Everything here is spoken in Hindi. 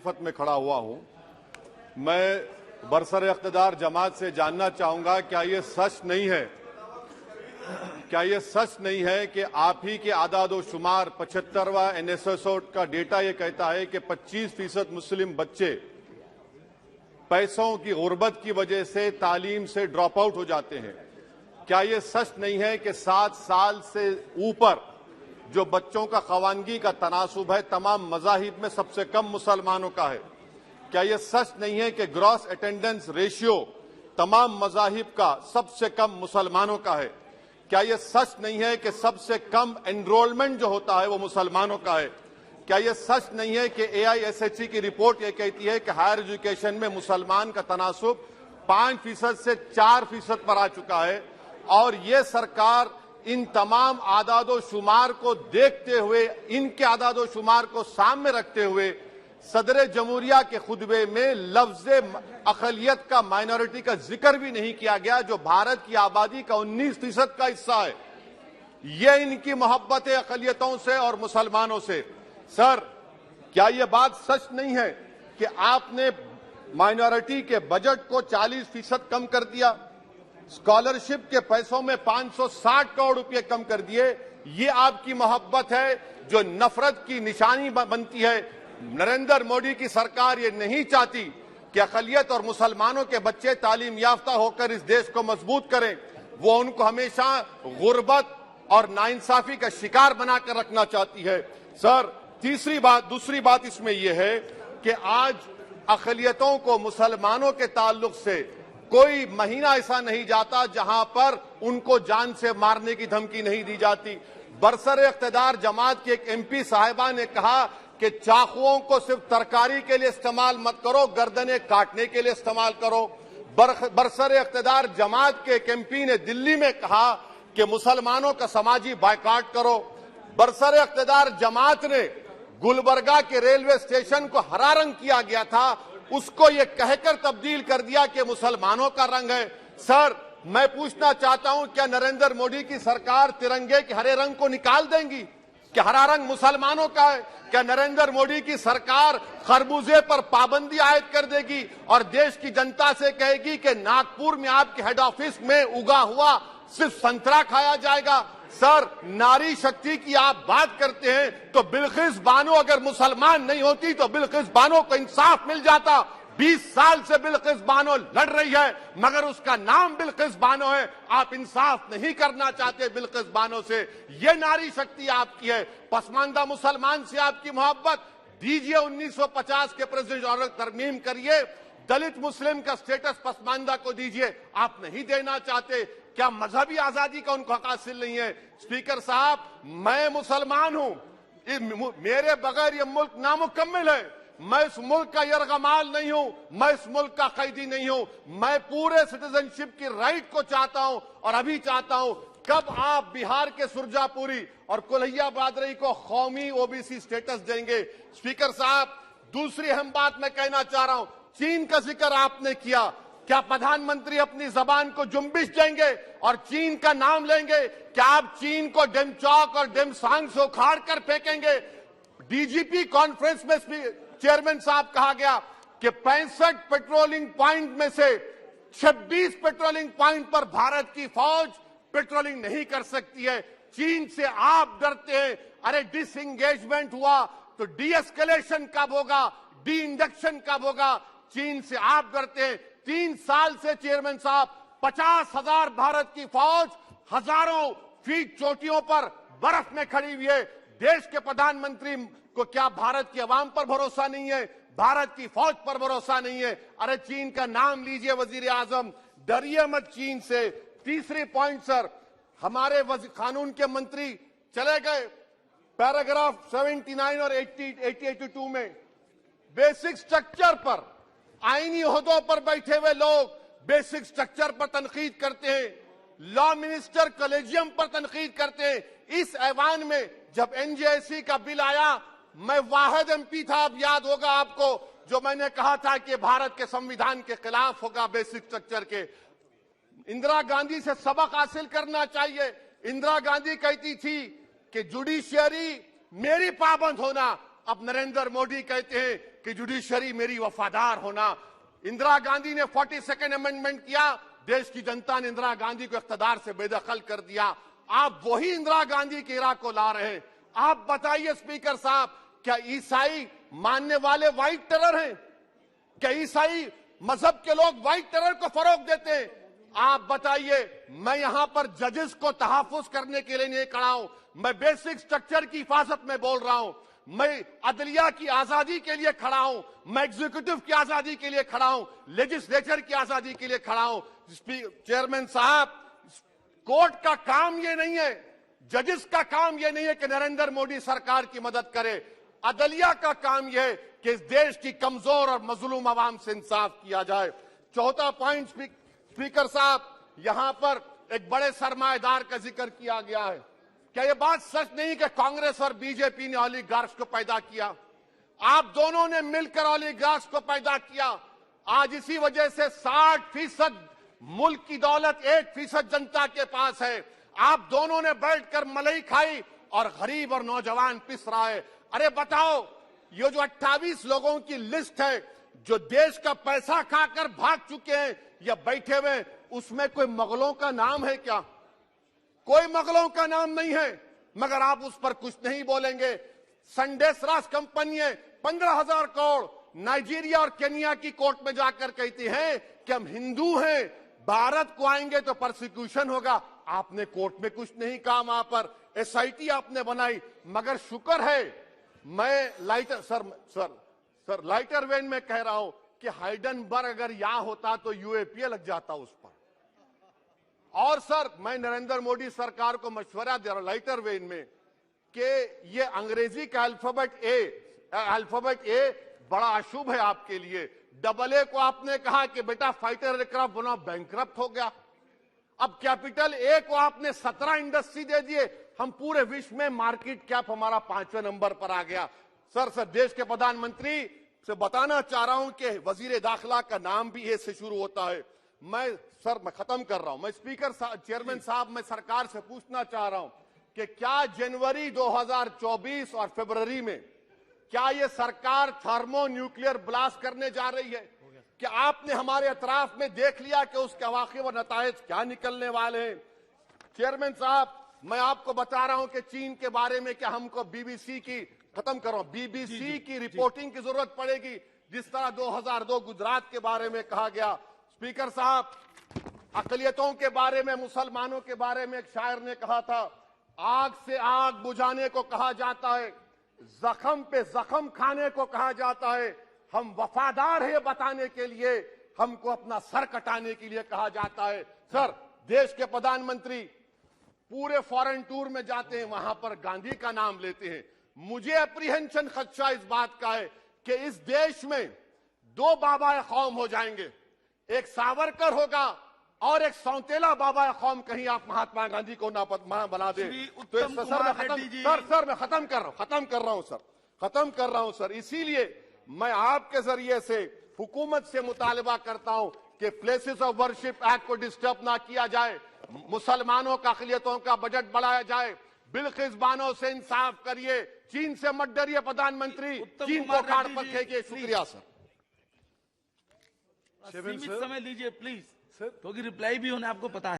सिफत में खड़ा हुआ हूं। मैं बरसर इख्तिदार जमात से जानना चाहूंगा, क्या ये सच नहीं है कि आप ही के आदादो शुमार 75वां NSSO का डेटा ये कहता है कि 25% मुस्लिम बच्चे पैसों की गुर्बत की वजह से तालीम से ड्रॉप आउट हो जाते हैं? क्या ये सच नहीं है कि 7 साल से ऊपर जो बच्चों का खवानगी का तनासुब है तमाम मज़ाहिब में सबसे कम मुसलमानों का है? क्या यह सच नहीं है कि ग्रॉस अटेंडेंस रेशियो तमाम मज़ाहिब का सबसे कम मुसलमानों का है? क्या यह सच नहीं है कि सबसे कम एनरोलमेंट जो होता है वो मुसलमानों का है? क्या यह सच नहीं है कि AISHE की रिपोर्ट ये कहती है कि हायर एजुकेशन में मुसलमान का तनासुब 5% से 4% पर आ चुका है? और ये सरकार इन तमाम आदादो शुमार को देखते हुए, इनके आदादो शुमार को सामने रखते हुए सदर जमहूरिया के खुतबे में लफ्ज़े अक़लियत का, माइनॉरिटी का जिक्र भी नहीं किया गया, जो भारत की आबादी का 19% का हिस्सा है। ये इनकी मोहब्बत है अक़लियतों से और मुसलमानों से। सर, क्या यह बात सच नहीं है कि आपने माइनॉरिटी के बजट को 40% कम कर दिया, स्कॉलरशिप के पैसों में 560 करोड़ रुपए कम कर दिए? ये आपकी मोहब्बत है जो नफरत की निशानी बनती है। नरेंद्र मोदी की सरकार ये नहीं चाहती कि अक़लियत और मुसलमानों के बच्चे तालीम याफ्ता होकर इस देश को मजबूत करें। वो उनको हमेशा गुर्बत और नाइंसाफी का शिकार बनाकर रखना चाहती है। सर, दूसरी बात इसमें यह है कि आज अक़लियतों को मुसलमानों के ताल्लुक से कोई महीना ऐसा नहीं जाता जहां पर उनको जान से मारने की धमकी नहीं दी जाती। बरसर इख्तिदार जमात की एक MP साहिबा ने कहा कि चाकुओं को सिर्फ तरकारी के लिए इस्तेमाल मत करो, गर्दनें काटने के लिए इस्तेमाल करो। बरसर इख्तिदार जमात के एक MP ने दिल्ली में कहा कि मुसलमानों का समाजी बायकाट करो। बरसर इख्तिदार जमात ने गुलबर्गा के रेलवे स्टेशन को हरा रंग किया गया था, उसको ये कहकर तब्दील कर दिया कि मुसलमानों का रंग है। सर, मैं पूछना चाहता हूं, क्या नरेंद्र मोदी की सरकार तिरंगे के हरे रंग को निकाल देंगी? क्या हरा रंग मुसलमानों का है? क्या नरेंद्र मोदी की सरकार खरबूजे पर पाबंदी आयद कर देगी और देश की जनता से कहेगी कि नागपुर में आपके हेड ऑफिस में उगा हुआ सिर्फ संतरा खाया जाएगा? सर, नारी शक्ति की आप बात करते हैं तो बिल्किस बानो अगर मुसलमान नहीं होती तो बिल्किस बानो को इंसाफ मिल जाता। 20 साल से बिल्किस बानो लड़ रही है, मगर उसका नाम बिल्किस बानो है। आप इंसाफ नहीं करना चाहते बिल्किस बानो से। ये नारी शक्ति आपकी है। पसमानदा मुसलमान से आपकी मोहब्बत, दीजिए 1950 के प्रेसिडेंट ऑर्डर तरमीम करिए, दलित मुस्लिम का स्टेटस पसमानदा को दीजिए। आप नहीं देना चाहते। क्या मजहबी आजादी का उनको हक हासिल नहीं है? स्पीकर साहब, मैं मुसलमान हूं, मेरे बगैर ये मुल्क नामुकम्मिल है। मैं इस मुल्क का यरगमाल नहीं हूं, मैं इस मुल्क का कैदी नहीं हूं। मैं पूरे सिटीजनशिप की राइट को चाहता हूं और अभी चाहता हूं। कब आप बिहार के सुरजापुरी और कोल्हिया बादरी को कौमी OBC स्टेटस देंगे? स्पीकर साहब, दूसरी अहम बात मैं कहना चाह रहा हूं, चीन का जिक्र आपने किया। क्या प्रधानमंत्री अपनी जबान को जुम्बिश देंगे और चीन का नाम लेंगे? क्या आप चीन को डेमचौक और डेमसांग से उखाड़ कर फेंकेंगे? DGP कॉन्फ्रेंस में चेयरमैन साहब कहा गया कि 65 पेट्रोलिंग पॉइंट में से 26 पेट्रोलिंग पॉइंट पर भारत की फौज पेट्रोलिंग नहीं कर सकती है। चीन से आप डरते हैं। अरे, डिसएंगेजमेंट हुआ तो डीएस्केलेशन कब होगा? डी इंडक्शन कब होगा? चीन से आप डरते हैं। 3 साल से चेयरमैन साहब 50,000 भारत की फौज हजारों फीट चोटियों पर बर्फ में खड़ी हुई है। देश के प्रधानमंत्री को क्या भारत की आवाम पर भरोसा नहीं है? भारत की फौज पर भरोसा नहीं है? अरे, चीन का नाम लीजिए वजीर आजम, डरिए मत चीन से। तीसरी पॉइंट सर, हमारे कानून के मंत्री चले गए। पैराग्राफ 79 और 82 में बेसिक स्ट्रक्चर पर, आईनी ओहदों पर बैठे हुए लोग बेसिक स्ट्रक्चर पर तनकीद करते हैं, लॉ मिनिस्टर कॉलेजियम पर तनकीद करते हैं। इस ऐवान में जब NJSE का बिल आया, मैं वाहिद MP था, अब याद होगा आपको, जो मैंने कहा था कि भारत के संविधान के खिलाफ होगा बेसिक स्ट्रक्चर के। इंदिरा गांधी से सबक हासिल करना चाहिए। इंदिरा गांधी कहती थी कि जुडिशियरी मेरी पाबंद होना, अब नरेंद्र मोदी कहते हैं कि जुडिशरी मेरी वफादार होना। इंदिरा गांधी ने 42nd अमेंडमेंट किया, देश की जनता ने इंदिरा गांधी को इख्तियार से बेदखल कर दिया। आप वही इंदिरा गांधी के इरा को ला रहे हैं। आप बताइए स्पीकर साहब, क्या ईसाई मानने वाले व्हाइट टेरर हैं? क्या ईसाई मजहब के लोग व्हाइट टेरर को फरोग देते हैं? आप बताइए। मैं यहां पर जजेस को तहफुज करने के लिए नहीं खड़ा हूं, मैं बेसिक स्ट्रक्चर की हिफाजत में बोल रहा हूं। मैं अदलिया की आजादी के लिए खड़ा हूं, मैं एग्जीक्यूटिव की आजादी के लिए खड़ा हूं, लेजिस्लेचर की आजादी के लिए खड़ा हूं। चेयरमैन साहब, कोर्ट का काम ये नहीं है, जजेस का काम ये नहीं है कि नरेंद्र मोदी सरकार की मदद करे। अदलिया का काम यह है कि इस देश की कमजोर और मजलूम आवाम से इंसाफ किया जाए। चौथा पॉइंट स्पीकर साहब, यहां पर एक बड़े सरमाएदार का जिक्र किया गया है। क्या यह बात सच नहीं कि कांग्रेस और बीजेपी ने ओलिगार्क्स को पैदा किया? आप दोनों ने मिलकर ओलिगार्क्स को पैदा किया। आज इसी वजह से 60% मुल्क की दौलत 1% जनता के पास है। आप दोनों ने बैठकर मलाई खाई और गरीब और नौजवान पिस रहा है। अरे बताओ, ये जो 28 लोगों की लिस्ट है जो देश का पैसा खाकर भाग चुके हैं या बैठे हुए, उसमें कोई मुगलों का नाम है क्या? कोई मुगलों का नाम नहीं है, मगर आप उस पर कुछ नहीं बोलेंगे। संडेसरास कंपनी है, 15,000 करोड़ नाइजीरिया और केनिया की कोर्ट में जाकर कहती है कि हम हिंदू हैं, भारत को आएंगे तो प्रोसिक्यूशन होगा। आपने कोर्ट में कुछ नहीं कहा, वहां पर एसआईटी आपने बनाई। मगर शुक्र है, मैं लाइटर वेन में कह रहा हूं कि हाइडनबर्ग अगर यहां होता तो यूएपीए लग जाता उस पर। और सर, मैं नरेंद्र मोदी सरकार को मशवरा दे रहा हूं लाइटर वेन में कि ये अंग्रेजी का अल्फाबेट ए बड़ा अशुभ है आपके लिए। डबल ए को आपने कहा कि बेटा फाइटर एयरक्राफ्ट बनाओ, बैंकरप्ट हो गया। अब कैपिटल ए को आपने 17 इंडस्ट्री दे दिए, हम पूरे विश्व में मार्केट कैप हमारा 5वें नंबर पर आ गया। सर, देश के प्रधानमंत्री से बताना चाह रहा हूं कि वजीर दाखिला का नाम भी ए से शुरू होता है। मैं खत्म कर रहा हूं। मैं चेयरमैन साहब, मैं सरकार से पूछना चाह रहा हूं कि क्या जनवरी 2024 और फरवरी में क्या ये सरकार थर्मो न्यूक्लियर ब्लास्ट करने जा रही है? कि आपने हमारे अतराफ में देख लिया कि उसके अवाक़िब व नताइज क्या निकलने वाले हैं? चेयरमैन साहब, मैं आपको बता रहा हूं कि चीन के बारे में कि हमको बीबीसी की रिपोर्टिंग की जरूरत पड़ेगी, जिस तरह 2002 गुजरात के बारे में कहा गया। स्पीकर साहब, अकलियतों के बारे में, मुसलमानों के बारे में एक शायर ने कहा था, आग से आग बुझाने को कहा जाता है, जख्म पे जख्म खाने को कहा जाता है। हम वफादार है बताने के लिए, हमको अपना सर कटाने के लिए कहा जाता है। सर, देश के प्रधानमंत्री पूरे फॉरेन टूर में जाते हैं, वहां पर गांधी का नाम लेते हैं। मुझे अप्रीहेंशन, खदशा इस बात का है कि इस देश में 2 बाबा कौम हो जाएंगे, एक सावरकर होगा और एक सौतेला बाबा कौम। कहीं आप महात्मा गांधी को ना बना दे तो सर मैं खत्म कर रहा हूं सर। इसीलिए मैं आपके जरिए से हुकूमत से मुतालबा करता हूं कि प्लेसेस ऑफ वर्शिप एक्ट को डिस्टर्ब ना किया जाए, मुसलमानों का अक़लियतों का बजट बढ़ाया जाए, बिल्किस बानो से इंसाफ करिए, चीन से मत डरिए प्रधानमंत्री, चीन को काट पर फेंकिए। शुक्रिया सर। सीमित समय लीजिए प्लीज, क्योंकि रिप्लाई भी होने आपको पता है।